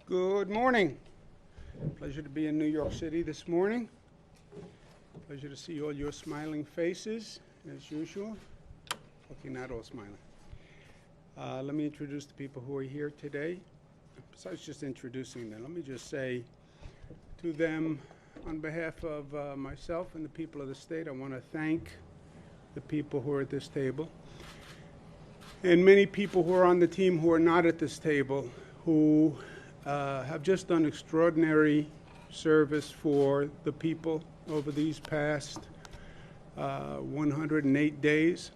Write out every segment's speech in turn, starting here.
Good morning. Pleasure to be in New York City this morning. Pleasure to see all your smiling faces, as usual. Okay, not all smiling. Let me introduce the people who are here today. Besides just introducing them, let me just say to them, on behalf of myself and the people of the state, I want to thank the people who are at this table, and many people who are on the team who are not at this table, who have just done extraordinary service for the people over these past 108 days.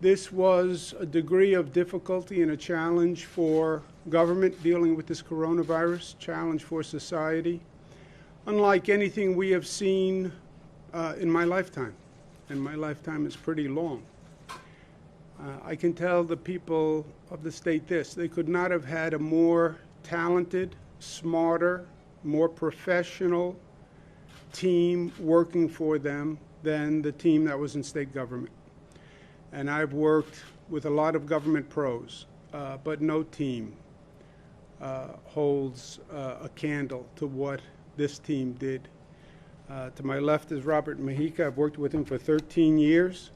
This was a degree of difficulty and a challenge for government dealing with this coronavirus, challenge for society, unlike anything we have seen in my lifetime. And my lifetime is pretty long. I can tell the people of the state this: they could not have had a more talented, smarter, more professional team working for them than the team that was in state government. And I've worked with a lot of government pros, but no team holds a candle to what this team did. To my left is Robert Mujica. I've worked with him for 13 years.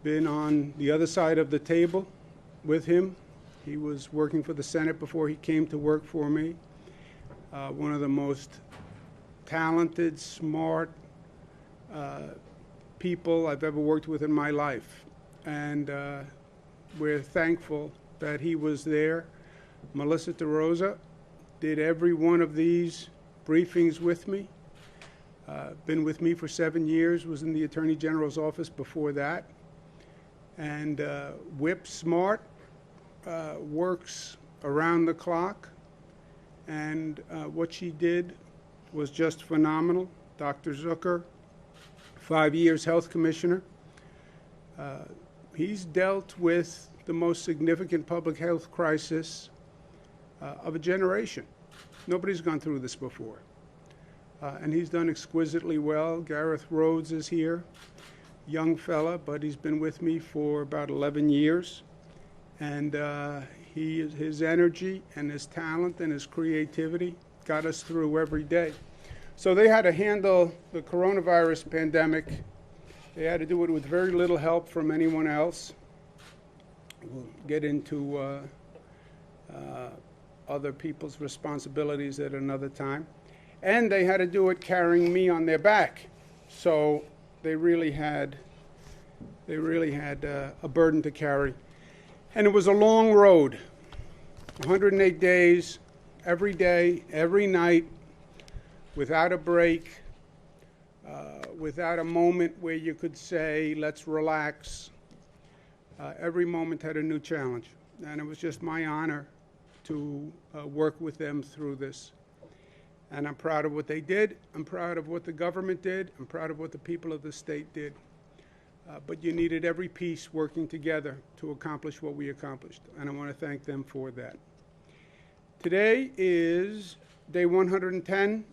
Been on the other side of the table with him. He was working for the Senate before he came to work for me. One of the most talented, smart people I've ever worked with in my life. And we're thankful that he was there. Melissa DeRosa did every one of these briefings with me. Been with me for 7 years, was in the Attorney General's office before that. And whip smart, works around the clock, and what she did was just phenomenal. Dr. Zucker, 5 years health commissioner. He's dealt with the most significant public health crisis of a generation. Nobody's gone through this before. And he's done exquisitely well. Gareth Rhodes is here, young fella, but he's been with me for about 11 years. And his energy and his talent and his creativity got us through every day. So they had to handle the coronavirus pandemic. They had to do it with very little help from anyone else. We'll get into other people's responsibilities at another time. And they had to do it carrying me on their back. So they really had a burden to carry. And it was a long road, 108 days, every day, every night, without a break, without a moment where you could say, let's relax. Every moment had a new challenge. And it was just my honor to work with them through this. And I'm proud of what they did. I'm proud of what the government did. I'm proud of what the people of the state did. But you needed every piece working together to accomplish what we accomplished, and I want to thank them for that. Today is day 110,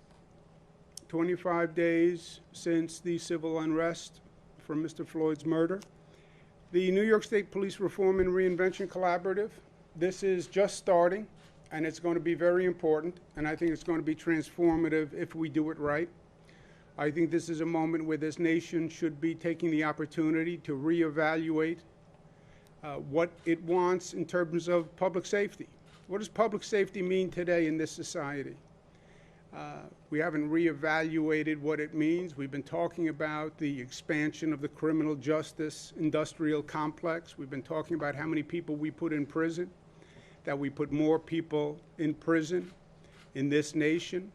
25 days since the civil unrest from Mr. Floyd's murder. The New York State Police Reform and Reinvention Collaborative, this is just starting, and it's going to be very important, and I think it's going to be transformative if we do it right. I think this is a moment where this nation should be taking the opportunity to reevaluate what it wants in terms of public safety. What does public safety mean today in this society? We haven't reevaluated what it means. We've been talking about the expansion of the criminal justice industrial complex. We've been talking about how many people we put in prison, that we put more people in prison in this nation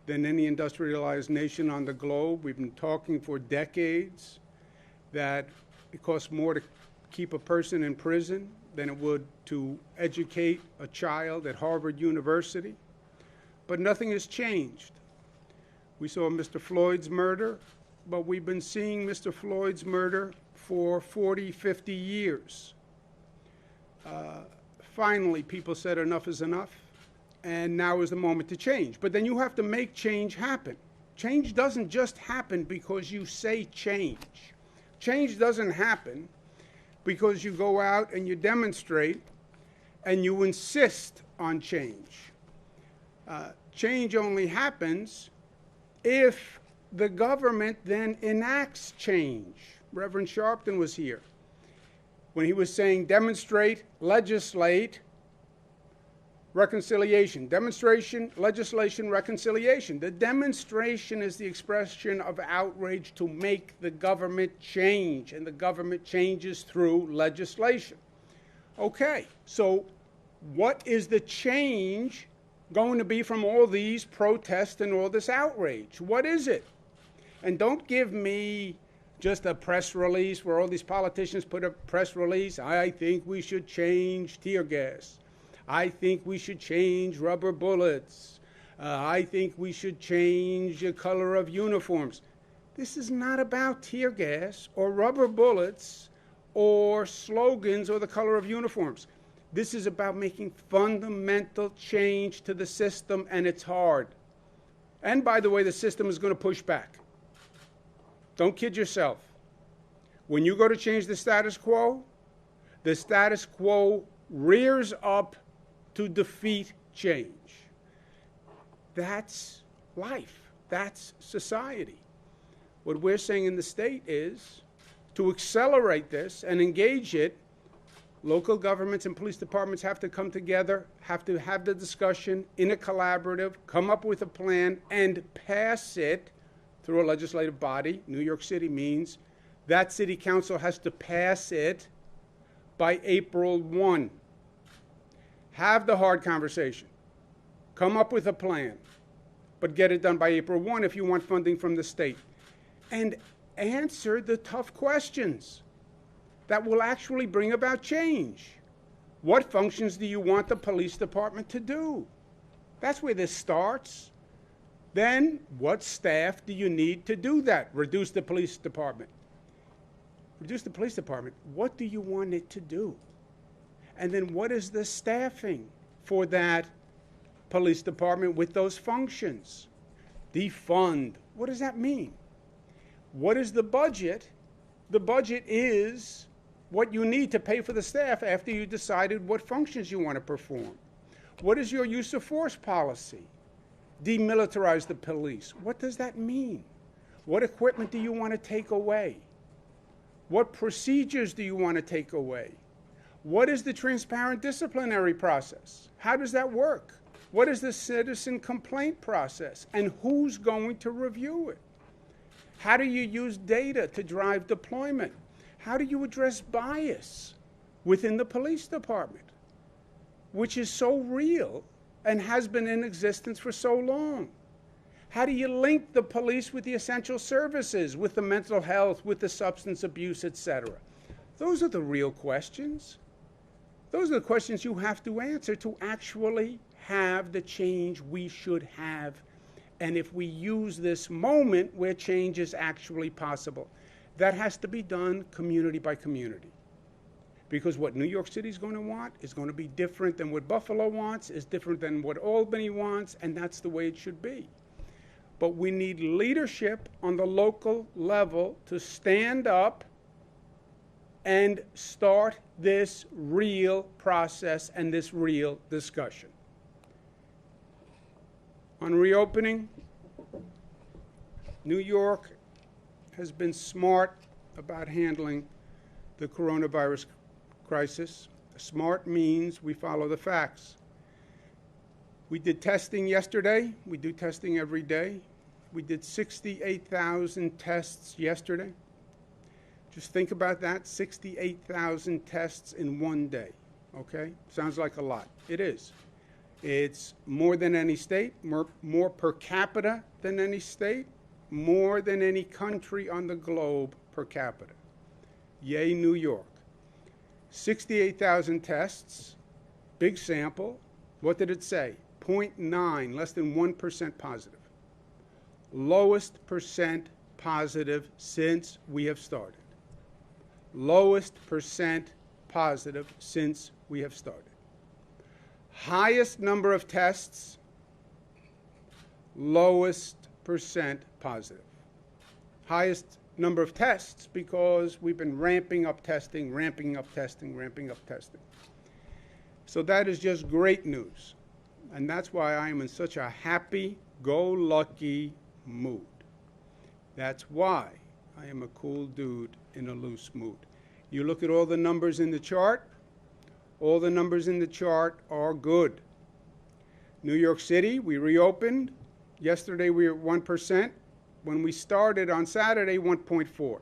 than any industrialized nation on the globe. We've been talking for decades that it costs more to keep a person in prison than it would to educate a child at Harvard University. But nothing has changed. We saw Mr. Floyd's murder, but we've been seeing Mr. Floyd's murder for 40, 50 years. Finally, people said enough is enough. And now is the moment to change. But then you have to make change happen. Change doesn't just happen because you say change. Change doesn't happen because you go out and you demonstrate and you insist on change. Change only happens if the government then enacts change. Reverend Sharpton was here when he was saying demonstrate, legislate, reconciliation. Demonstration, legislation, reconciliation. The demonstration is the expression of outrage to make the government change, and the government changes through legislation. Okay, so what is the change going to be from all these protests and all this outrage? What is it? And don't give me just a press release where all these politicians put a press release. I think we should change tear gas. I think we should change rubber bullets. I think we should change the color of uniforms. This is not about tear gas or rubber bullets or slogans or the color of uniforms. This is about making fundamental change to the system, and it's hard. And by the way, the system is going to push back. Don't kid yourself. When you go to change the status quo rears up to defeat change. That's life. That's society. What we're saying in the state is to accelerate this and engage it. Local governments and police departments have to come together, have to have the discussion in a collaborative, come up with a plan, and pass it through a legislative body. New York City means that city council has to pass it by April 1. Have the hard conversation. Come up with a plan, but get it done by April 1 if you want funding from the state. And answer the tough questions that will actually bring about change. What functions do you want the police department to do? That's where this starts. Then, what staff do you need to do that? Reduce the police department. Reduce the police department. What do you want it to do? And then what is the staffing for that police department with those functions? Defund. What does that mean? What is the budget? The budget is what you need to pay for the staff after you decided what functions you want to perform. What is your use of force policy? Demilitarize the police. What does that mean? What equipment do you want to take away? What procedures do you want to take away? What is the transparent disciplinary process? How does that work? What is the citizen complaint process? And who's going to review it? How do you use data to drive deployment? How do you address bias within the police department, which is so real and has been in existence for so long? How do you link the police with the essential services, with the mental health, with the substance abuse, etc.? Those are the real questions. Those are the questions you have to answer to actually have the change we should have. And if we use this moment where change is actually possible, that has to be done community by community. Because what New York City is going to want is going to be different than what Buffalo wants, is different than what Albany wants, and that's the way it should be. But we need leadership on the local level to stand up and start this real process and this real discussion. On reopening, New York has been smart about handling the coronavirus crisis. Smart means we follow the facts. We did testing yesterday. We do testing every day. We did 68,000 tests yesterday. Just think about that, 68,000 tests in one day, okay? Sounds like a lot. It is. It's more than any state, more per capita than any state, more than any country on the globe per capita. Yay, New York. 68,000 tests, big sample. What did it say? 0.9, less than 1% positive. Lowest percent positive since we have started. Lowest percent positive since we have started. Highest number of tests, lowest percent positive. Highest number of tests because we've been ramping up testing. So that is just great news. And that's why I am in such a happy-go-lucky mood. That's why I am a cool dude in a loose mood. You look at all the numbers in the chart, all the numbers in the chart are good. New York City, we reopened. Yesterday we were at 1%. When we started on Saturday, 1.4.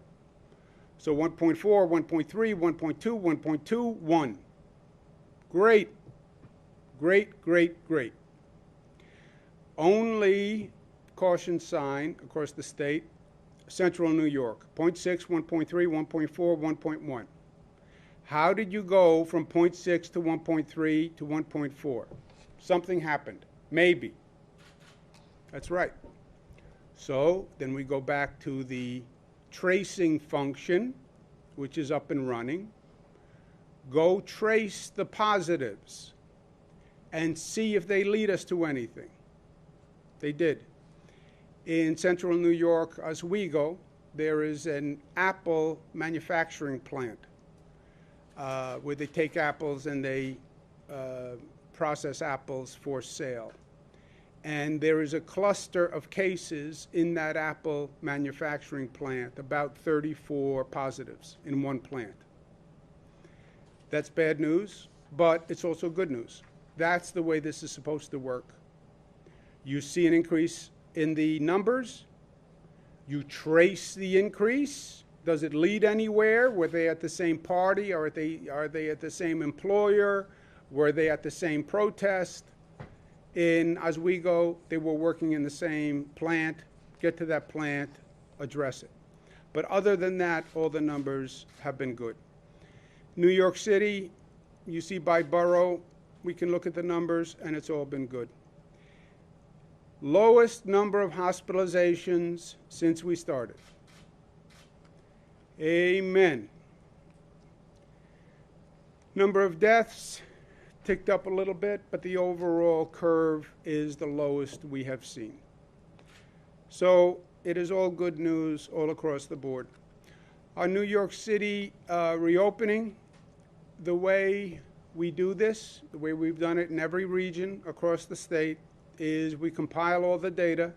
So 1.4, 1.3, 1.2, 1.2, 1. Great. Great, great, great. Only caution sign across the state, Central New York, 0.6, 1.3, 1.4, 1.1. How did you go from 0.6 to 1.3 to 1.4? Something happened. Maybe. That's right. So then we go back to the tracing function, which is up and running. Go trace the positives and see if they lead us to anything. They did. In Central New York, Oswego, there is an apple manufacturing plant where they take apples and they process apples for sale. And there is a cluster of cases in that apple manufacturing plant, about 34 positives in one plant. That's bad news, but it's also good news. That's the way this is supposed to work. You see an increase in the numbers. You trace the increase. Does it lead anywhere? Were they at the same party? Are they at the same employer? Were they at the same protest? In Oswego, they were working in the same plant. Get to that plant, address it. But other than that, all the numbers have been good. New York City, you see by borough, we can look at the numbers, and it's all been good. Lowest number of hospitalizations since we started. Amen. Number of deaths ticked up a little bit, but the overall curve is the lowest we have seen. So it is all good news all across the board. Our New York City reopening, the way we do this, the way we've done it in every region across the state, is we compile all the data.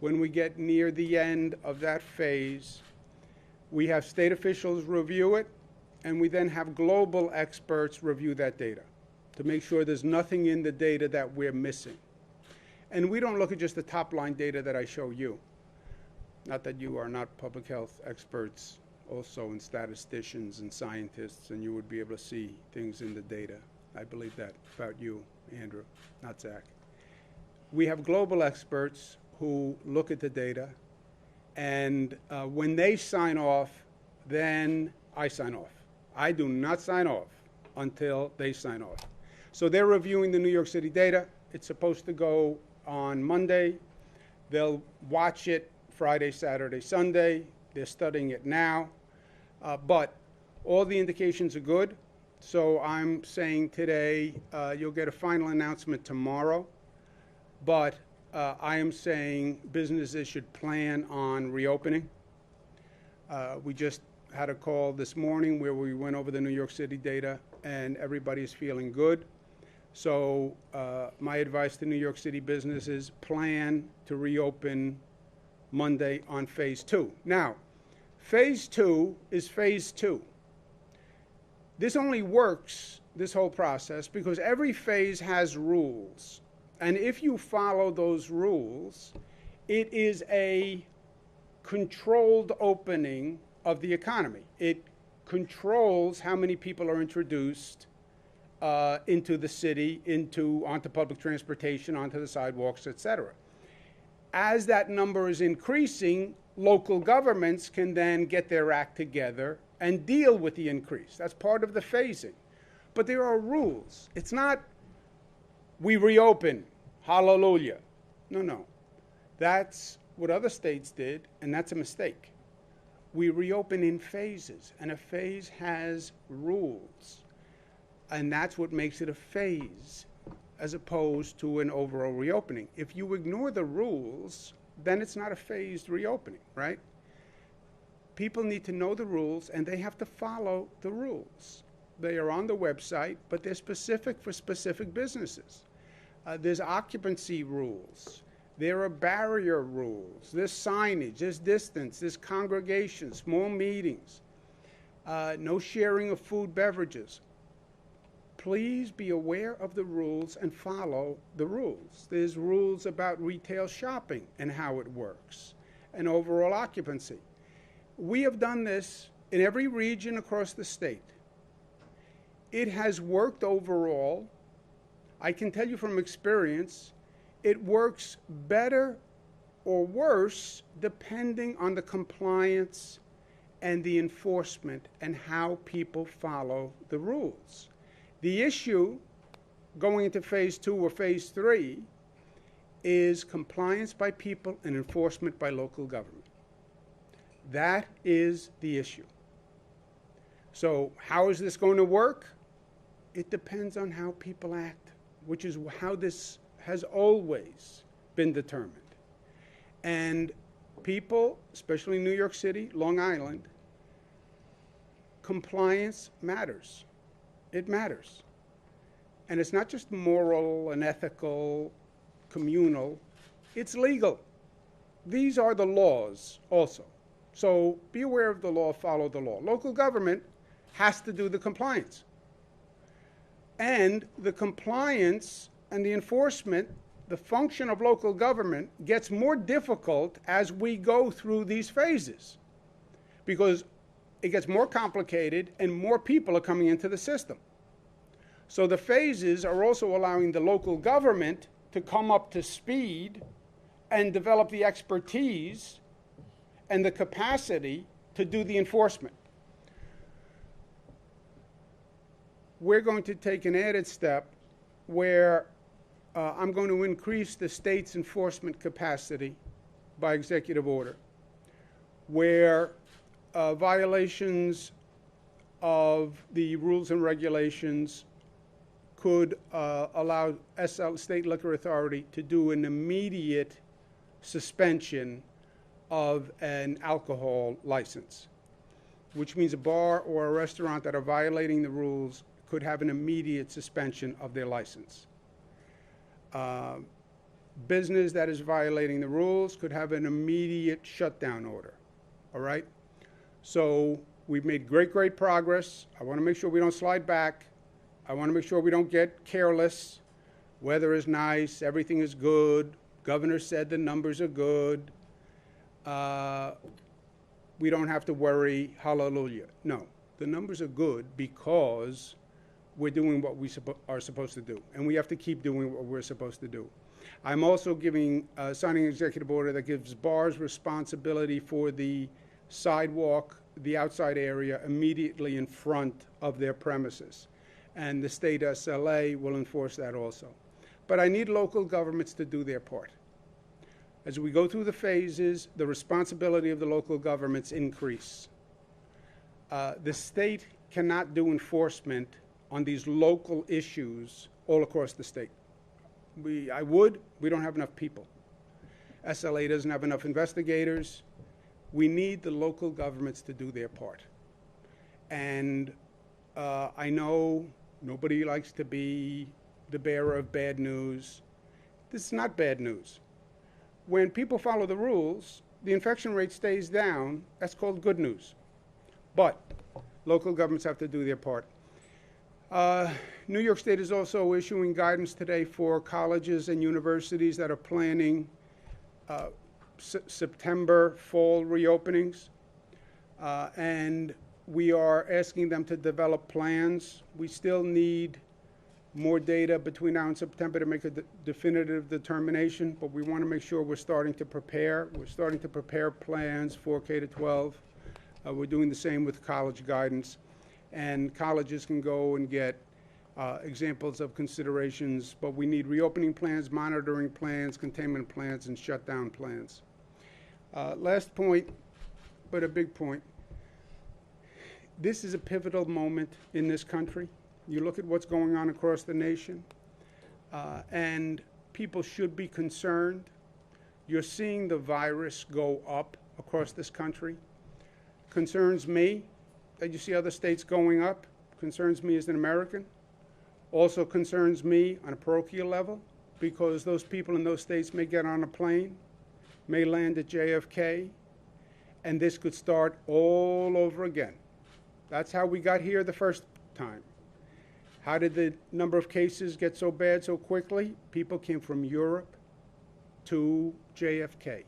When we get near the end of that phase, we have state officials review it, and we then have global experts review that data to make sure there's nothing in the data that we're missing. And we don't look at just the top-line data that I show you. Not that you are not public health experts, also and statisticians and scientists, and you would be able to see things in the data. I believe that about you, Andrew, not Zach. We have global experts who look at the data, and when they sign off, then I sign off. I do not sign off until they sign off. So they're reviewing the New York City data. It's supposed to go on Monday. They'll watch it Friday, Saturday, Sunday. They're studying it now. But all the indications are good. So I'm saying today you'll get a final announcement tomorrow. But I am saying businesses should plan on reopening. We just had a call this morning where we went over the New York City data, and everybody's feeling good. So my advice to New York City businesses, plan to reopen Monday on phase 2. Now, phase 2 is phase 2. This only works, this whole process, because every phase has rules. And if you follow those rules, it is a controlled opening of the economy. It controls how many people are introduced into the city, onto public transportation, onto the sidewalks, etc. As that number is increasing, local governments can then get their act together and deal with the increase. That's part of the phasing. But there are rules. It's not we reopen, hallelujah. No. That's what other states did, and that's a mistake. We reopen in phases, and a phase has rules. And that's what makes it a phase, as opposed to an overall reopening. If you ignore the rules, then it's not a phased reopening, right? People need to know the rules, and they have to follow the rules. They are on the website, but they're specific for specific businesses. There's occupancy rules. There are barrier rules. There's signage. There's distance. There's congregation, small meetings. No sharing of food, beverages. Please be aware of the rules and follow the rules. There's rules about retail shopping and how it works, and overall occupancy. We have done this in every region across the state. It has worked overall. I can tell you from experience, it works better or worse depending on the compliance and the enforcement and how people follow the rules. The issue going into phase 2 or phase 3 is compliance by people and enforcement by local government. That is the issue. So how is this going to work? It depends on how people act, which is how this has always been determined. And people, especially New York City, Long Island, compliance matters. It matters. And it's not just moral and ethical, communal, it's legal. These are the laws also. So be aware of the law, follow the law. Local government has to do the compliance. And the compliance and the enforcement, the function of local government gets more difficult as we go through these phases, because it gets more complicated and more people are coming into the system. So the phases are also allowing the local government to come up to speed and develop the expertise and the capacity to do the enforcement. We're going to take an added step where I'm going to increase the state's enforcement capacity by executive order, where violations of the rules and regulations could allow State Liquor Authority to do an immediate suspension of an alcohol license, which means a bar or a restaurant that are violating the rules could have an immediate suspension of their license. Business that is violating the rules could have an immediate shutdown order, all right? So we've made great progress. I want to make sure we don't slide back. I want to make sure we don't get careless. Weather is nice, everything is good. Governor said the numbers are good. We don't have to worry, hallelujah. No, the numbers are good because we're doing what we are supposed to do, and we have to keep doing what we're supposed to do. I'm also signing an executive order that gives bars responsibility for the sidewalk, the outside area immediately in front of their premises, and the state SLA will enforce that also. But I need local governments to do their part. As we go through the phases, the responsibility of the local governments increase. The state cannot do enforcement on these local issues all across the state. We don't have enough people. SLA doesn't have enough investigators. We need the local governments to do their part. And I know nobody likes to be the bearer of bad news. This is not bad news. When people follow the rules, the infection rate stays down. That's called good news. But local governments have to do their part. New York State is also issuing guidance today for colleges and universities that are planning September fall reopenings. And we are asking them to develop plans. We still need more data between now and September to make a definitive determination, but we want to make sure we're starting to prepare. We're starting to prepare plans for K-12. We're doing the same with college guidance. And colleges can go and get examples of considerations, but we need reopening plans, monitoring plans, containment plans, and shutdown plans. Last point, but a big point. This is a pivotal moment in this country. You look at what's going on across the nation, and people should be concerned. You're seeing the virus go up across this country. Concerns me that you see other states going up. Concerns me as an American. Also concerns me on a parochial level because those people in those states may get on a plane, may land at JFK, and this could start all over again. That's how we got here the first time. How did the number of cases get so bad so quickly? People came from Europe to JFK.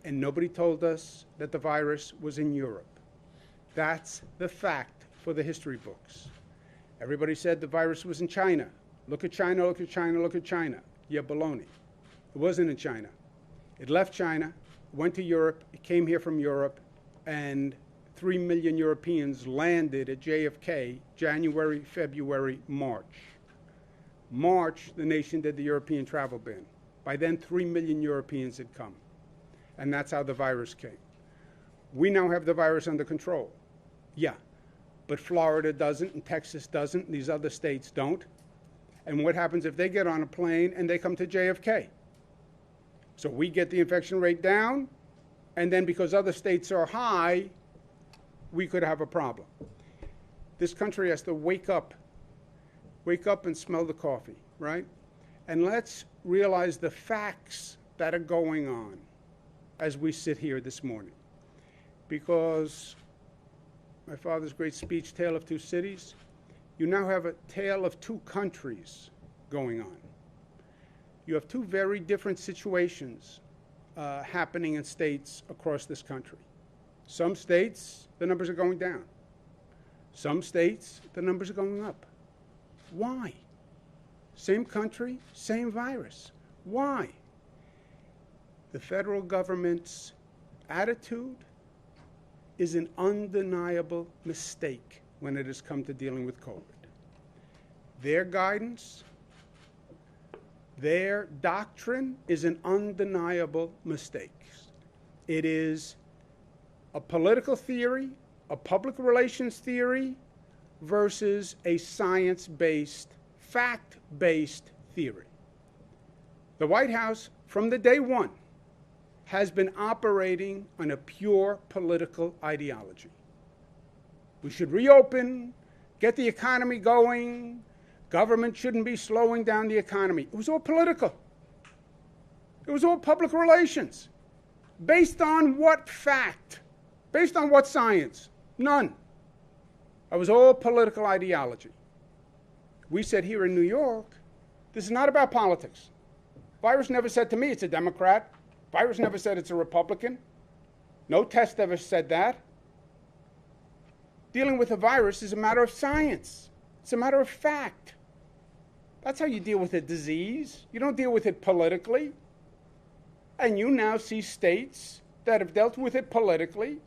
And nobody told us that the virus was in Europe. That's the fact for the history books. Everybody said the virus was in China. Look at China, look at China, look at China. Yeah, baloney. It wasn't in China. It left China, went to Europe, it came here from Europe, and 3 million Europeans landed at JFK January, February, March. March, the nation did the European travel ban. By then, 3 million Europeans had come. And that's how the virus came. We now have the virus under control. Yeah, but Florida doesn't, and Texas doesn't, and these other states don't. And what happens if they get on a plane and they come to JFK? So we get the infection rate down, and then because other states are high, we could have a problem. This country has to wake up and smell the coffee, right? And let's realize the facts that are going on as we sit here this morning. Because my father's great speech, Tale of Two Cities, you now have a tale of two countries going on. You have two very different situations happening in states across this country. Some states, the numbers are going down. Some states, the numbers are going up. Why? Same country, same virus. Why? The federal government's attitude is an undeniable mistake when it has come to dealing with COVID. Their guidance, their doctrine is an undeniable mistake. It is a political theory, a public relations theory, versus a science-based, fact-based theory. The White House, from the day one, has been operating on a pure political ideology. We should reopen, get the economy going, government shouldn't be slowing down the economy. It was all political. It was all public relations. Based on what fact? Based on what science? None. It was all political ideology. We said here in New York, this is not about politics. Virus never said to me it's a Democrat. Virus never said it's a Republican. No test ever said that. Dealing with a virus is a matter of science. It's a matter of fact. That's how you deal with a disease. You don't deal with it politically. And you now see states that have dealt with it politically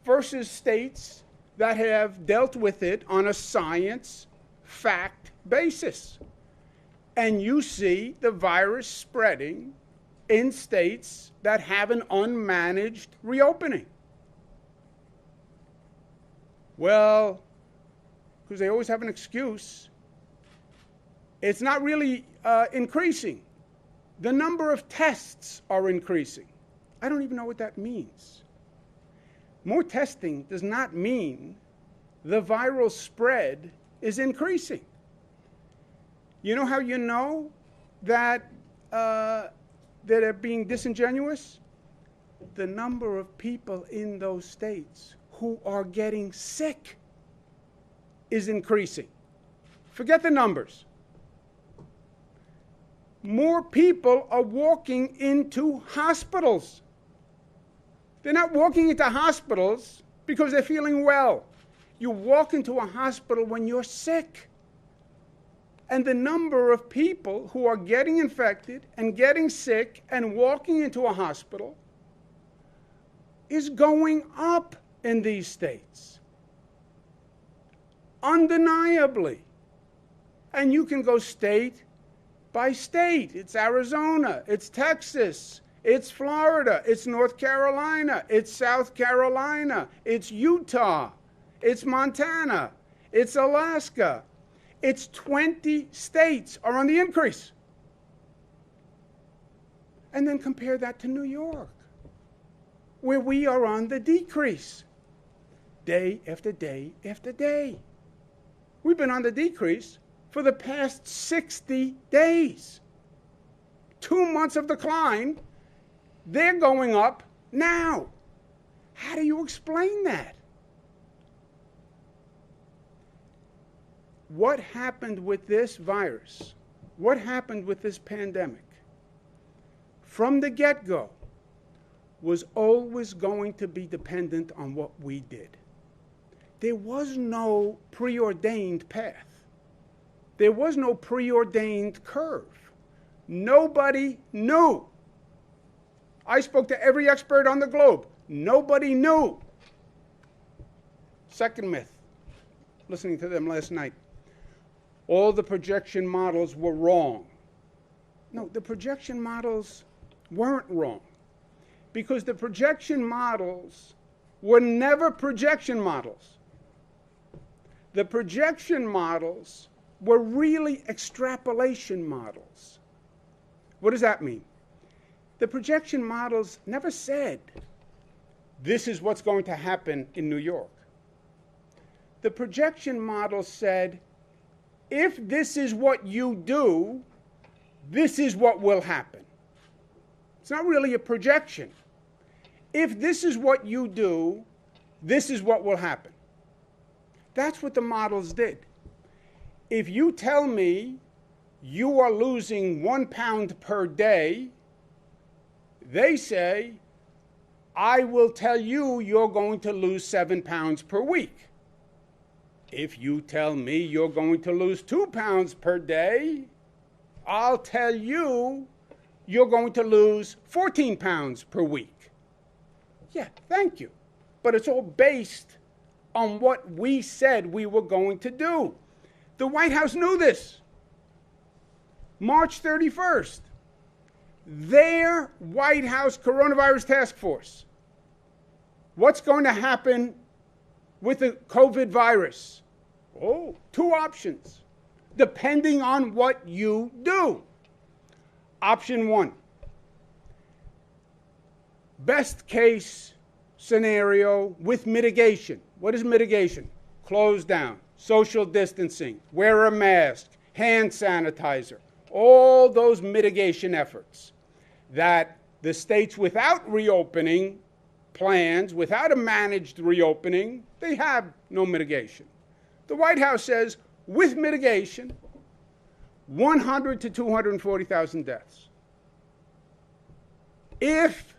versus states that have dealt with it on a science, fact basis. And you see the virus spreading in states that have an unmanaged reopening. Well, because they always have an excuse, it's not really increasing. The number of tests are increasing. I don't even know what that means. More testing does not mean the viral spread is increasing. You know how you know that they're being disingenuous? The number of people in those states who are getting sick is increasing. Forget the numbers. More people are walking into hospitals. They're not walking into hospitals because they're feeling well. You walk into a hospital when you're sick. And the number of people who are getting infected and getting sick and walking into a hospital is going up in these states. Undeniably. And you can go state by state. It's Arizona, it's Texas, it's Florida, it's North Carolina, it's South Carolina, it's Utah, it's Montana, it's Alaska. It's 20 states are on the increase. And then compare that to New York, where we are on the decrease. Day after day after day. We've been on the decrease for the past 60 days. 2 months of decline, they're going up now. How do you explain that? What happened with this virus? What happened with this pandemic? From the get-go, was always going to be dependent on what we did. There was no preordained path. There was no preordained curve. Nobody knew. I spoke to every expert on the globe. Nobody knew. Second myth, listening to them last night. All the projection models were wrong. No, the projection models weren't wrong, because the projection models were never projection models. The projection models were really extrapolation models. What does that mean? The projection models never said, this is what's going to happen in New York. The projection models said, if this is what you do, this is what will happen. It's not really a projection. If this is what you do, this is what will happen. That's what the models did. If you tell me you are losing 1 pound per day, they say, I will tell you you're going to lose 7 pounds per week. If you tell me you're going to lose 2 pounds per day, I'll tell you you're going to lose 14 pounds per week. Yeah, thank you. But it's all based on what we said we were going to do. The White House knew this. March 31st, their White House coronavirus task force. What's going to happen with the COVID virus? Oh, 2 options, depending on what you do. Option 1, best case scenario with mitigation. What is mitigation? Close down, social distancing, wear a mask, hand sanitizer, all those mitigation efforts that the states without reopening plans, without a managed reopening, they have no mitigation. The White House says, with mitigation, 100 to 240,000 deaths. If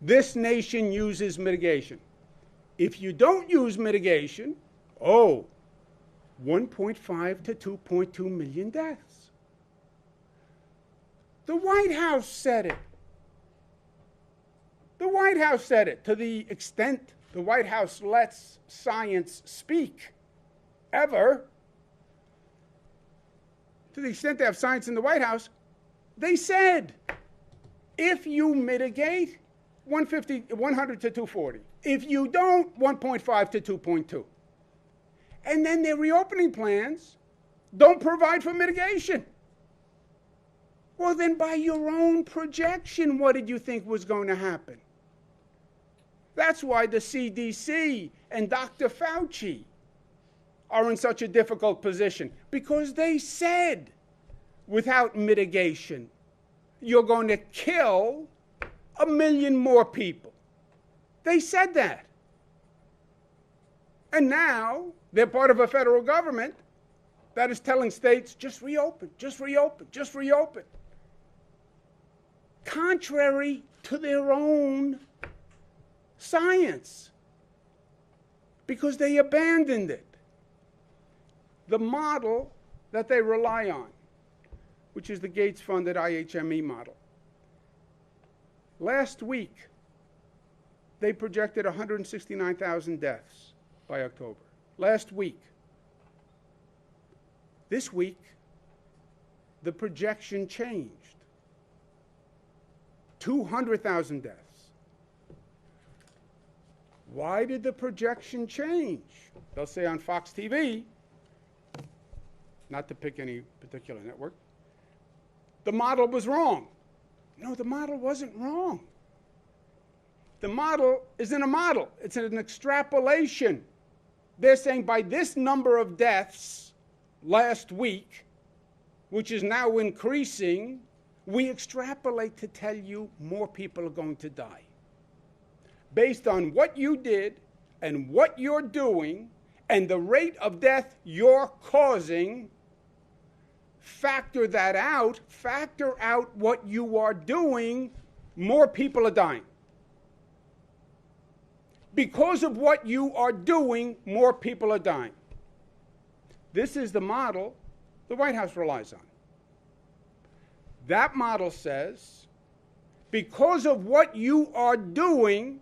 this nation uses mitigation. If you don't use mitigation, 1.5 to 2.2 million deaths. The White House said it. The White House said it. To the extent the White House lets science speak, ever, to the extent they have science in the White House, they said, if you mitigate, 100 to 240. If you don't, 1.5 to 2.2. And then their reopening plans don't provide for mitigation. Well, then by your own projection, what did you think was going to happen? That's why the CDC and Dr. Fauci are in such a difficult position, because they said, without mitigation, you're going to kill 1 million more people. They said that. And now they're part of a federal government that is telling states, just reopen, just reopen, just reopen. Contrary to their own science, because they abandoned it. The model that they rely on, which is the Gates-funded IHME model. Last week, they projected 169,000 deaths by October. Last week. This week, the projection changed. 200,000 deaths. Why did the projection change? They'll say on Fox TV, not to pick any particular network, the model was wrong. No, the model wasn't wrong. The model isn't a model. It's an extrapolation. They're saying by this number of deaths last week, which is now increasing, we extrapolate to tell you more people are going to die. Based on what you did and what you're doing and the rate of death you're causing, factor that out, factor out what you are doing, more people are dying. Because of what you are doing, more people are dying. This is the model the White House relies on. That model says, because of what you are doing,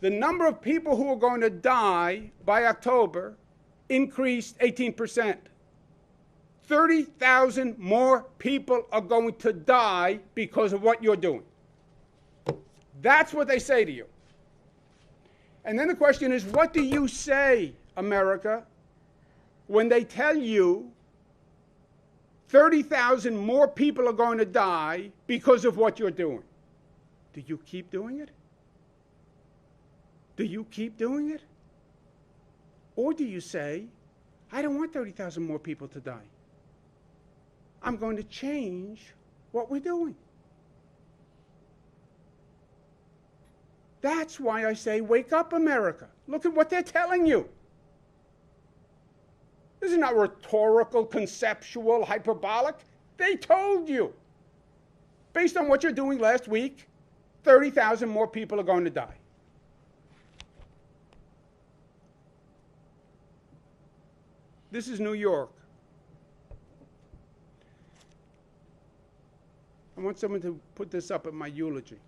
the number of people who are going to die by October increased 18%. 30,000 more people are going to die because of what you're doing. That's what they say to you. And then the question is, what do you say, America, when they tell you 30,000 more people are going to die because of what you're doing? Do you keep doing it? Do you keep doing it? Or do you say, I don't want 30,000 more people to die. I'm going to change what we're doing. That's why I say, wake up, America. Look at what they're telling you. This is not rhetorical, conceptual, hyperbolic. They told you. Based on what you're doing last week, 30,000 more people are going to die. This is New York. I want someone to put this up at my eulogy.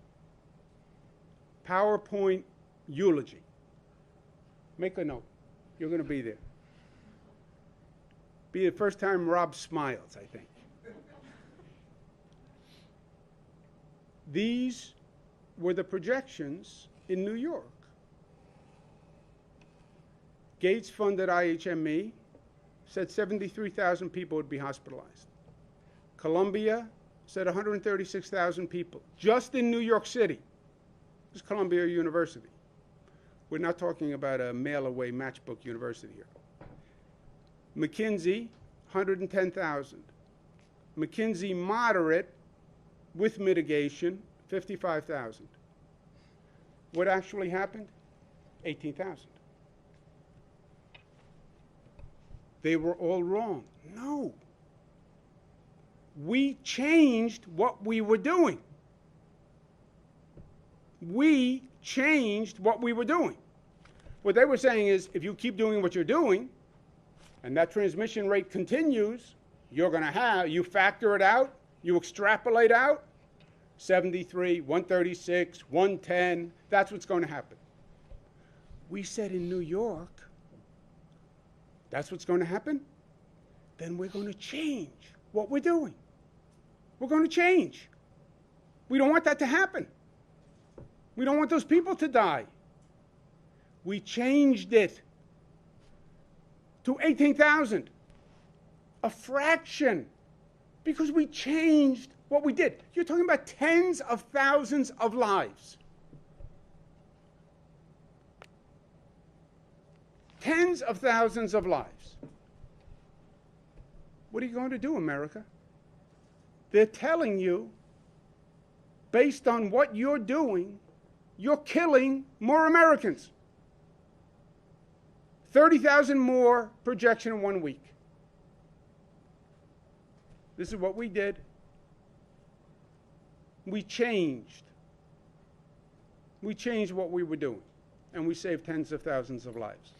PowerPoint eulogy. Make a note. You're going to be there. Be the first time Rob smiles, I think. These were the projections in New York. Gates funded IHME said 73,000 people would be hospitalized. Columbia said 136,000 people, just in New York City. This is Columbia University. We're not talking about a mail-away matchbook university here. McKinsey, 110,000. McKinsey moderate with mitigation, 55,000. What actually happened? 18,000. They were all wrong. No. We changed what we were doing. We changed what we were doing. What they were saying is, if you keep doing what you're doing, and that transmission rate continues, you're going to have, you factor it out, you extrapolate out, 73, 136, 110, that's what's going to happen. We said in New York, that's what's going to happen? Then we're going to change what we're doing. We're going to change. We don't want that to happen. We don't want those people to die. We changed it to 18,000, a fraction, because we changed what we did. You're talking about tens of thousands of lives. Tens of thousands of lives. What are you going to do, America? They're telling you, based on what you're doing, you're killing more Americans. 30,000 more projection in 1 week. This is what we did. We changed. We changed what we were doing, and we saved tens of thousands of lives.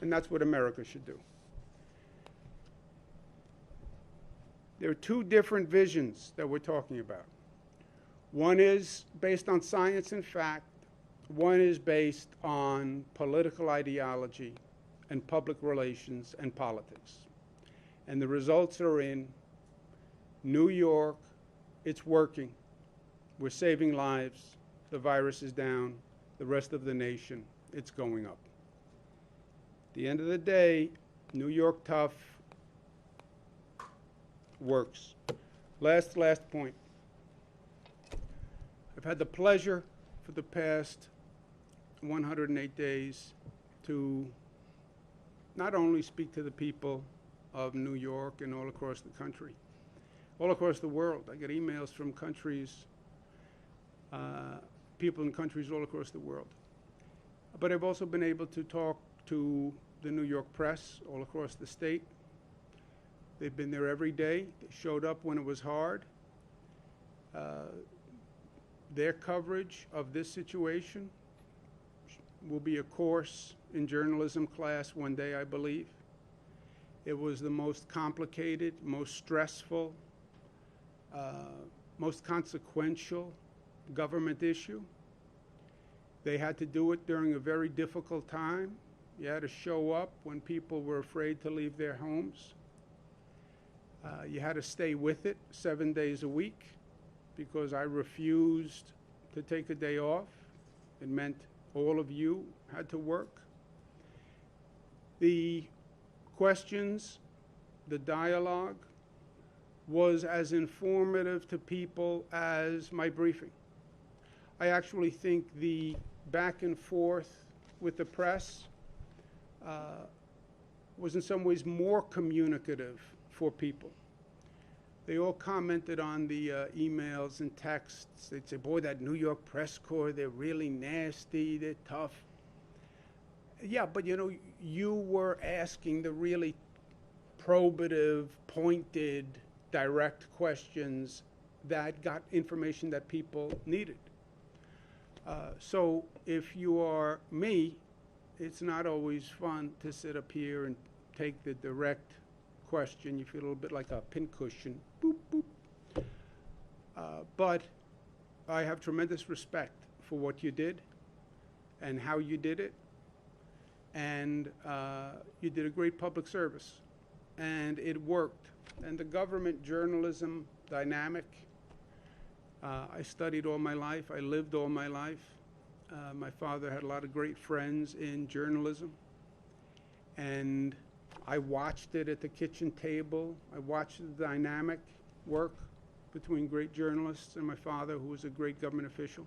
And that's what America should do. There are two different visions that we're talking about. One is based on science and fact. One is based on political ideology and public relations and politics. And the results are in New York. It's working. We're saving lives. The virus is down. The rest of the nation, it's going up. At the end of the day, New York tough works. Last point. I've had the pleasure for the past 108 days to not only speak to the people of New York and all across the country, all across the world. I get emails from countries, people in countries all across the world. But I've also been able to talk to the New York press all across the state. They've been there every day. They showed up when it was hard. Their coverage of this situation will be a course in journalism class one day, I believe. It was the most complicated, most stressful, most consequential government issue. They had to do it during a very difficult time. You had to show up when people were afraid to leave their homes. You had to stay with it 7 days a week because I refused to take a day off. It meant all of you had to work. The questions, the dialogue was as informative to people as my briefing. I actually think the back and forth with the press was in some ways more communicative for people. They all commented on the emails and texts. They'd say, boy, that New York press corps, they're really nasty, they're tough. Yeah, but you were asking the really probative, pointed, direct questions that got information that people needed. So if you are me, it's not always fun to sit up here and take the direct question. You feel a little bit like a pincushion. Boop, boop. But I have tremendous respect for what you did and how you did it. And you did a great public service. And it worked. And the government journalism dynamic, I studied all my life. I lived all my life. My father had a lot of great friends in journalism. And I watched it at the kitchen table. I watched the dynamic work between great journalists and my father, who was a great government official.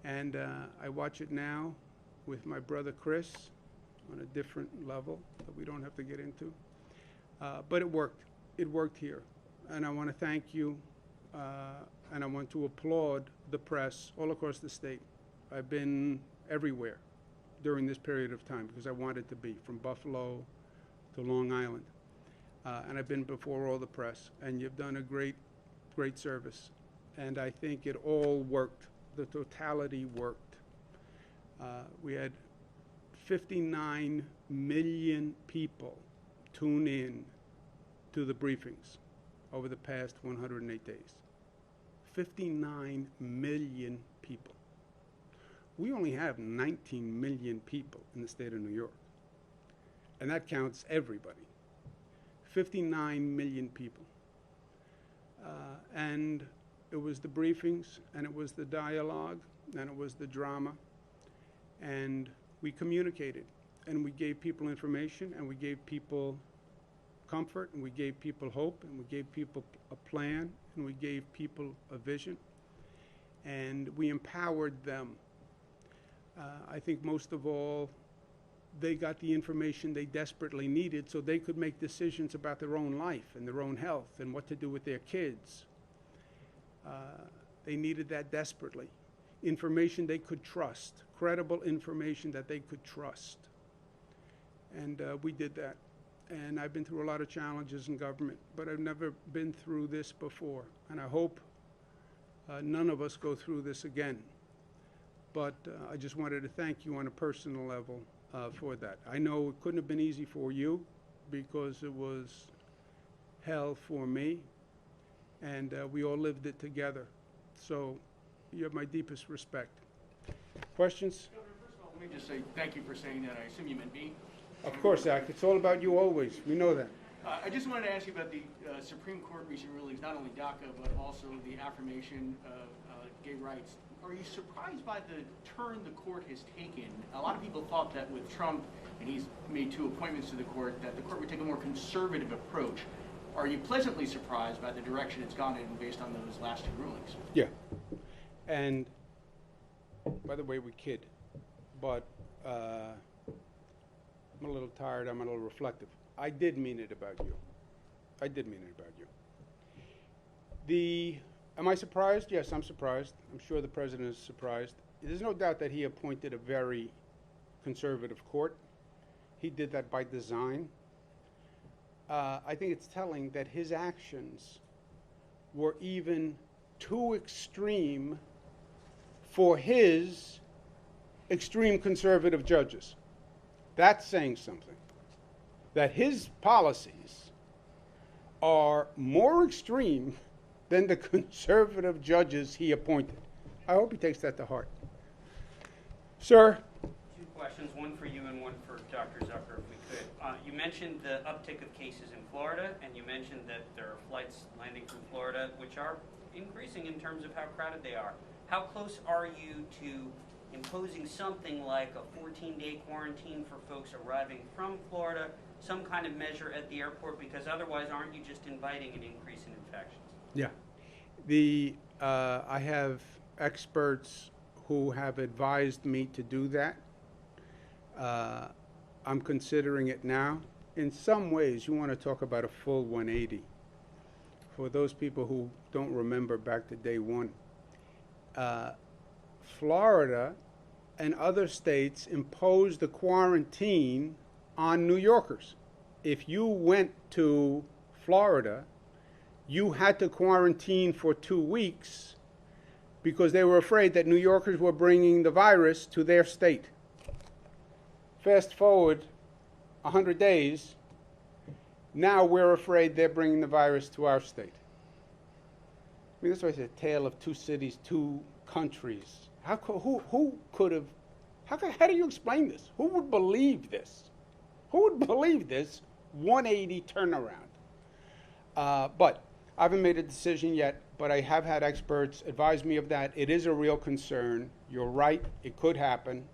And I watch it now with my brother Chris on a different level that we don't have to get into. But it worked. It worked here. And I want to thank you, and I want to applaud the press all across the state. I've been everywhere during this period of time because I wanted to be, from Buffalo to Long Island. And I've been before all the press. And you've done a great, great service. And I think it all worked. The totality worked. We had 59 million people tune in to the briefings over the past 108 days. 59 million people. We only have 19 million people in the state of New York. And that counts everybody. 59 million people. And it was the briefings, and it was the dialogue, and it was the drama. And we communicated, and we gave people information, and we gave people comfort, and we gave people hope, and we gave people a plan, and we gave people a vision, and we empowered them. I think most of all, they got the information they desperately needed so they could make decisions about their own life and their own health and what to do with their kids. They needed that desperately. Information they could trust, credible information that they could trust. And we did that. And I've been through a lot of challenges in government, but I've never been through this before. And I hope none of us go through this again. But I just wanted to thank you on a personal level for that. I know it couldn't have been easy for you because it was hell for me, and we all lived it together. So you have my deepest respect. Questions? Governor, first of all, let me just say thank you for saying that. I assume you meant me. Of course, Zach. It's all about you always. We know that. I just wanted to ask you about the Supreme Court recent rulings, not only DACA, but also the affirmation of gay rights. Are you surprised by the turn the court has taken? A lot of people thought that with Trump, and he's made 2 appointments to the court, that the court would take a more conservative approach. Are you pleasantly surprised by the direction it's gone in based on those last 2 rulings? Yeah. And, by the way, we kid, but I'm a little tired, I'm a little reflective. I did mean it about you. I did mean it about you. Am I surprised? Yes, I'm surprised. I'm sure the president is surprised. There's no doubt that he appointed a very conservative court. He did that by design. I think it's telling that his actions were even too extreme for his extreme conservative judges. That's saying something. That his policies are more extreme than the conservative judges he appointed. I hope he takes that to heart. Sir? Two questions, one for you and one for Dr. Zucker, if we could. You mentioned the uptick of cases in Florida, and you mentioned that there are flights landing from Florida, which are increasing in terms of how crowded they are. How close are you to imposing something like a 14-day quarantine for folks arriving from Florida, some kind of measure at the airport, because otherwise aren't you just inviting an increase in infections? Yeah. I have experts who have advised me to do that. I'm considering it now. In some ways, you want to talk about a full 180. For those people who don't remember back to day one, Florida and other states imposed a quarantine on New Yorkers. If you went to Florida, you had to quarantine for 2 weeks because they were afraid that New Yorkers were bringing the virus to their state. Fast forward 100 days, now we're afraid they're bringing the virus to our state. I mean, this was a tale of two cities, two countries. How do you explain this? Who would believe this? Who would believe this 180 turnaround? But I haven't made a decision yet, but I have had experts advise me of that. It is a real concern. You're right. It could happen,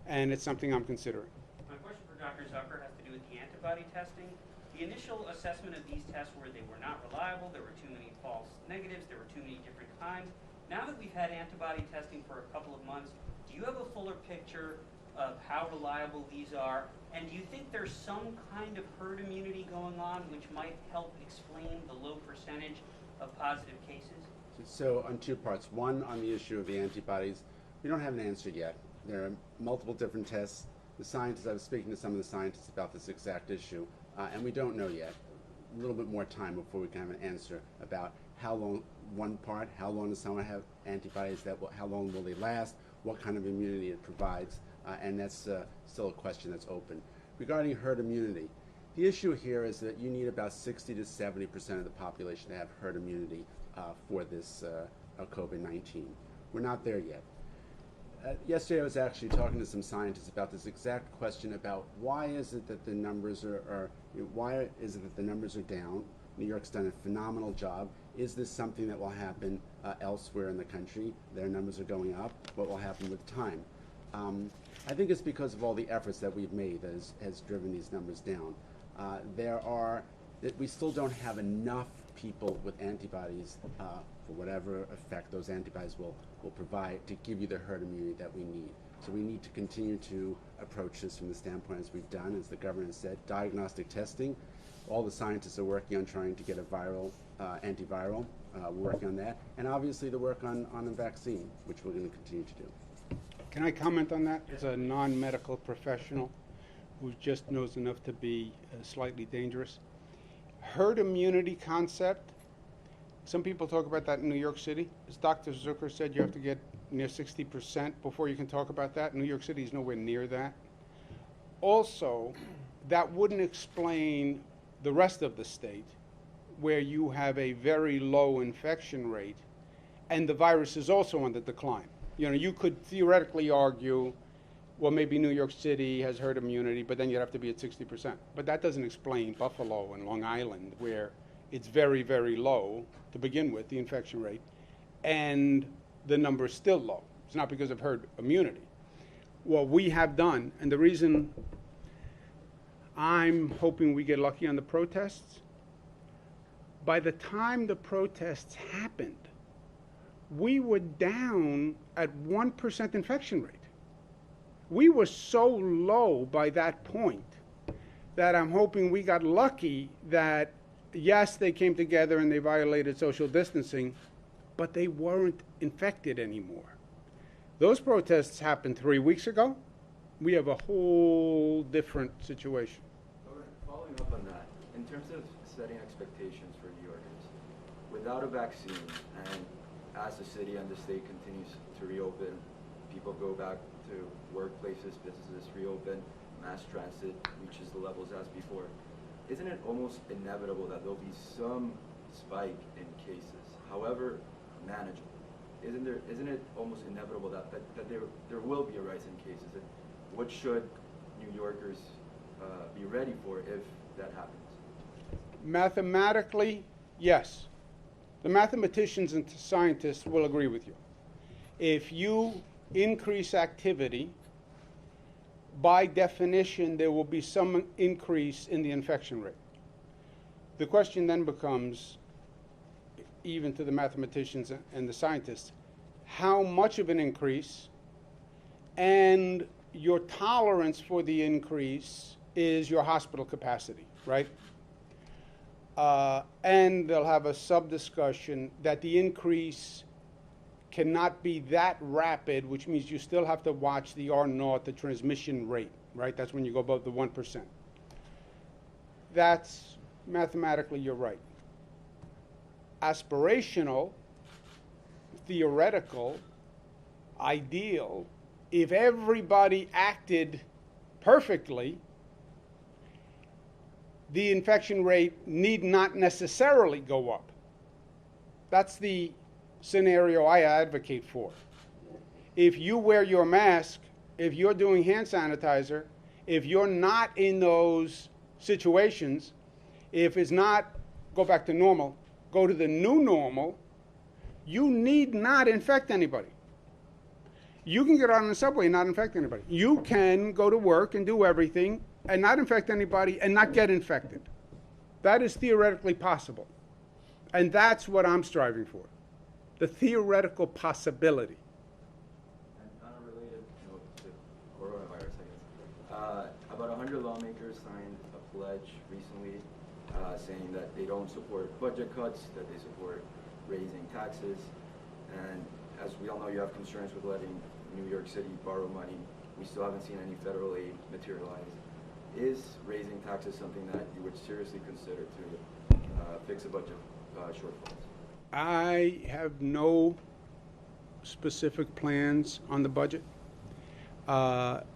and it's something I'm considering. My question for Dr. Zucker has to do with the antibody testing. The initial assessment of these tests were they were not reliable, there were too many false negatives, there were too many different kinds. Now that we've had antibody testing for a couple of months, do you have a fuller picture of how reliable these are? And do you think there's some kind of herd immunity going on which might help explain the low percentage of positive cases? So on two parts. One, on the issue of the antibodies, we don't have an answer yet. There are multiple different tests. The scientists, I was speaking to some of the scientists about this exact issue, and we don't know yet. A little bit more time before we can have an answer about how long, one part, how long does someone have antibodies, how long will they last, what kind of immunity it provides, and that's still a question that's open. Regarding herd immunity, the issue here is that you need about 60 to 70% of the population to have herd immunity for this COVID-19. We're not there yet. Yesterday I was actually talking to some scientists about this exact question about why is it that the numbers are down. New York's done a phenomenal job. Is this something that will happen elsewhere in the country? Their numbers are going up. What will happen with time? I think it's because of all the efforts that we've made that has driven these numbers down. We still don't have enough people with antibodies for whatever effect those antibodies will provide to give you the herd immunity that we need. So we need to continue to approach this from the standpoint as we've done, as the governor has said, diagnostic testing. All the scientists are working on trying to get a antiviral. We're working on that. And obviously the work on a vaccine, which we're going to continue to do. Can I comment on that as a non-medical professional who just knows enough to be slightly dangerous? Herd immunity concept, some people talk about that in New York City. As Dr. Zucker said, you have to get near 60% before you can talk about that. New York City is nowhere near that. Also, that wouldn't explain the rest of the state where you have a very low infection rate and the virus is also on the decline. You know, you could theoretically argue, well, maybe New York City has herd immunity, but then you'd have to be at 60%. But that doesn't explain Buffalo and Long Island, where it's very, very low to begin with, the infection rate, and the number is still low. It's not because of herd immunity. What we have done, and the reason I'm hoping we get lucky on the protests, by the time the protests happened, we were down at 1% infection rate. We were so low by that point that I'm hoping we got lucky that, yes, they came together and they violated social distancing, but they weren't infected anymore. Those protests happened 3 weeks ago. We have a whole different situation. Following up on that, in terms of setting expectations for New Yorkers, without a vaccine and as the city and the state continues to reopen, people go back to workplaces, businesses reopen, mass transit reaches the levels as before, isn't it almost inevitable that there'll be some spike in cases, however manageable? Isn't it almost inevitable that there will be a rise in cases? And what should New Yorkers be ready for if that happens? Mathematically, yes. The mathematicians and scientists will agree with you. If you increase activity, by definition, there will be some increase in the infection rate. The question then becomes, even to the mathematicians and the scientists, how much of an increase, and your tolerance for the increase is your hospital capacity, right? And they'll have a sub-discussion that the increase cannot be that rapid, which means you still have to watch the R0, the transmission rate, right? That's when you go above the 1%. That's mathematically, you're right. Aspirational, theoretical, ideal, if everybody acted perfectly, the infection rate need not necessarily go up. That's the scenario I advocate for. If you wear your mask, if you're doing hand sanitizer, if you're not in those situations, if it's not go back to normal, go to the new normal, you need not infect anybody. You can get on the subway and not infect anybody. You can go to work and do everything and not infect anybody and not get infected. That is theoretically possible. And that's what I'm striving for. The theoretical possibility. And on a related note to coronavirus, I guess, about 100 lawmakers signed a pledge recently saying that they don't support budget cuts, that they support raising taxes. And as we all know, you have concerns with letting New York City borrow money. We still haven't seen any federal aid materialize. Is raising taxes something that you would seriously consider to fix a budget shortfalls? I have no specific plans on the budget.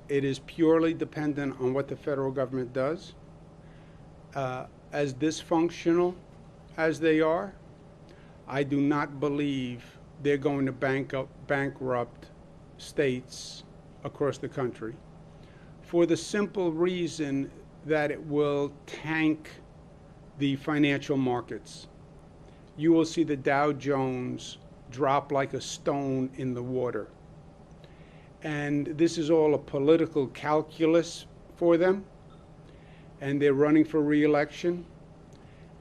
It is purely dependent on what the federal government does. As dysfunctional as they are, I do not believe they're going to bankrupt states across the country for the simple reason that it will tank the financial markets. You will see the Dow Jones drop like a stone in the water. And this is all a political calculus for them. And they're running for re-election.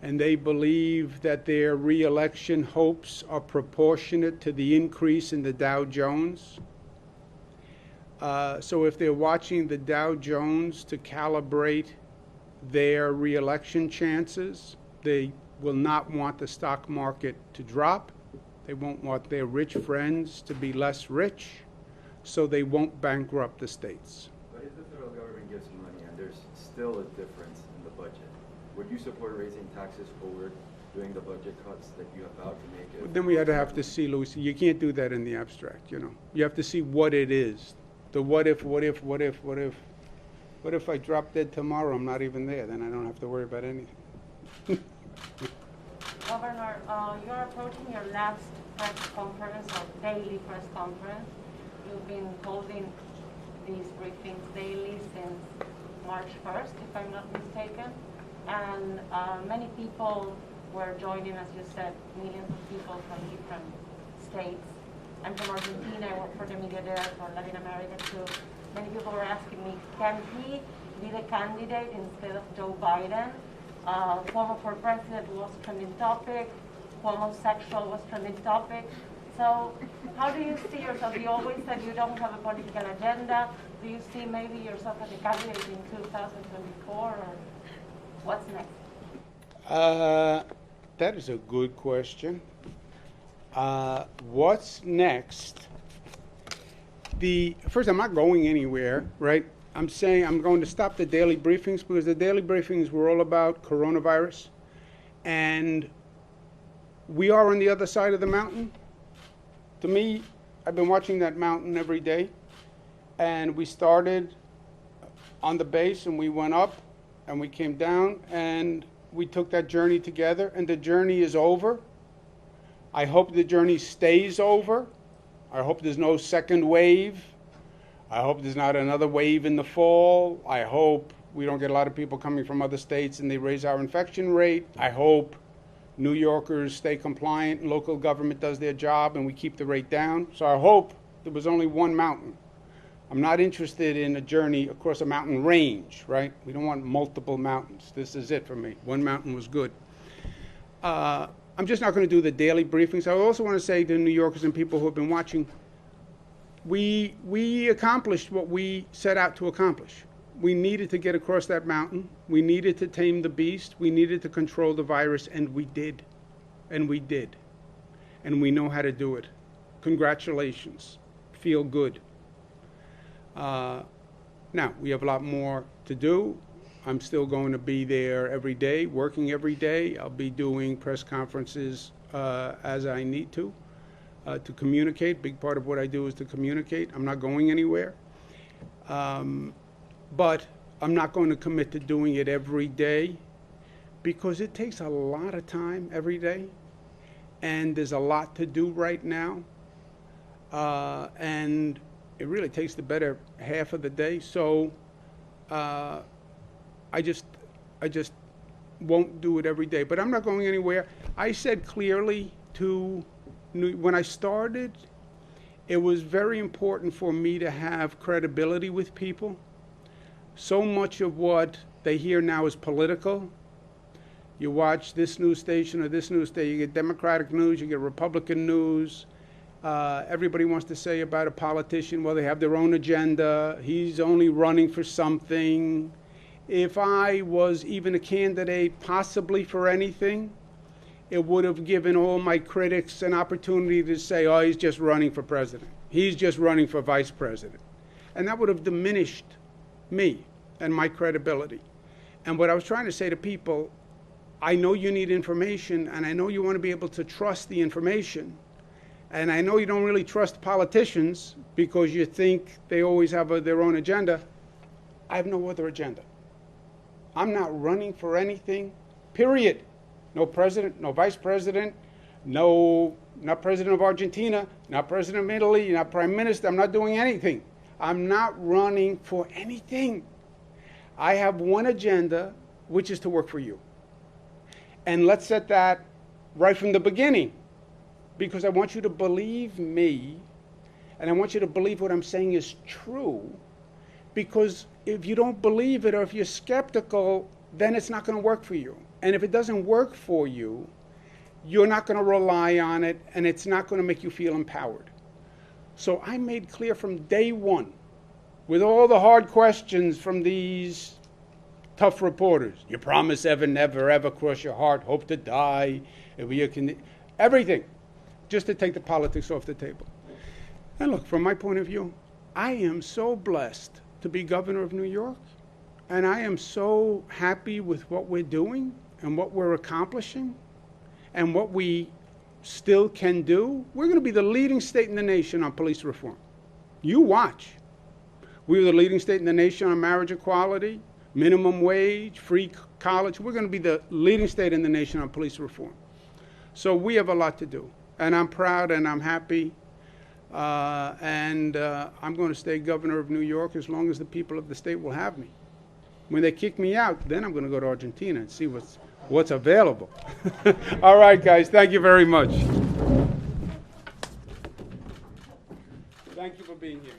And they believe that their re-election hopes are proportionate to the increase in the Dow Jones. So if they're watching the Dow Jones to calibrate their re-election chances, they will not want the stock market to drop. They won't want their rich friends to be less rich, so they won't bankrupt the states. But if the federal government gives money and there's still a difference in the budget, would you support raising taxes over doing the budget cuts that you have vowed to make it? But then we have to see, Lucy, you can't do that in the abstract, you know. You have to see what it is. The what if. What if I drop dead tomorrow, I'm not even there, then I don't have to worry about anything. Governor, you're approaching your last press conference or daily press conference. You've been holding these briefings daily since March 1st, if I'm not mistaken. And many people were joining, as you said, millions of people from different states. I'm from Argentina, I work for the media there, for Latin America too. Many people were asking me, can he be the candidate instead of Joe Biden? Cuomo for president was trending topic. Cuomo sexual was trending topic. So how do you see yourself? You always said you don't have a political agenda. Do you see maybe yourself as a candidate in 2024, or what's next? That is a good question. What's next? First, I'm not going anywhere, right? I'm saying I'm going to stop the daily briefings, because the daily briefings were all about coronavirus. And we are on the other side of the mountain. To me, I've been watching that mountain every day. And we started on the base, and we went up, and we came down, and we took that journey together, and the journey is over. I hope the journey stays over. I hope there's no second wave. I hope there's not another wave in the fall. I hope we don't get a lot of people coming from other states and they raise our infection rate. I hope New Yorkers stay compliant and local government does their job and we keep the rate down. So I hope there was only one mountain. I'm not interested in a journey across a mountain range, right? We don't want multiple mountains. This is it for me. One mountain was good. I'm just not going to do the daily briefings. I also want to say to New Yorkers and people who have been watching, we accomplished what we set out to accomplish. We needed to get across that mountain. We needed to tame the beast. We needed to control the virus, and we did. And we did. And we know how to do it. Congratulations. Feel good. Now, we have a lot more to do. I'm still going to be there every day, working every day. I'll be doing press conferences as I need to communicate. Big part of what I do is to communicate. I'm not going anywhere. But I'm not going to commit to doing it every day because it takes a lot of time every day. And there's a lot to do right now. And it really takes the better half of the day. So I just won't do it every day. But I'm not going anywhere. I said clearly when I started, it was very important for me to have credibility with people. So much of what they hear now is political. You watch this news station or this news station, you get Democratic news, you get Republican news. Everybody wants to say about a politician, well, they have their own agenda. He's only running for something. If I was even a candidate possibly for anything, it would have given all my critics an opportunity to say, oh, he's just running for president. He's just running for vice president. And that would have diminished me and my credibility. And what I was trying to say to people, I know you need information, and I know you want to be able to trust the information. And I know you don't really trust politicians because you think they always have their own agenda. I have no other agenda. I'm not running for anything, period. No president, no vice president, not president of Argentina, not president of Italy, not prime minister. I'm not doing anything. I'm not running for anything. I have one agenda, which is to work for you. And let's set that right from the beginning, because I want you to believe me, and I want you to believe what I'm saying is true, because if you don't believe it or if you're skeptical, then it's not going to work for you. And if it doesn't work for you, you're not going to rely on it, and it's not going to make you feel empowered. So I made clear from day one, with all the hard questions from these tough reporters, you promise ever, never, ever cross your heart, hope to die, everything, just to take the politics off the table. And look, from my point of view, I am so blessed to be governor of New York, and I am so happy with what we're doing and what we're accomplishing and what we still can do. We're going to be the leading state in the nation on police reform. You watch. We were the leading state in the nation on marriage equality, minimum wage, free college. We're going to be the leading state in the nation on police reform. So we have a lot to do. And I'm proud and I'm happy. I'm going to stay governor of New York as long as the people of the state will have me. When they kick me out, then I'm going to go to Argentina and see what's available. All right, guys. Thank you very much. Thank you for being here.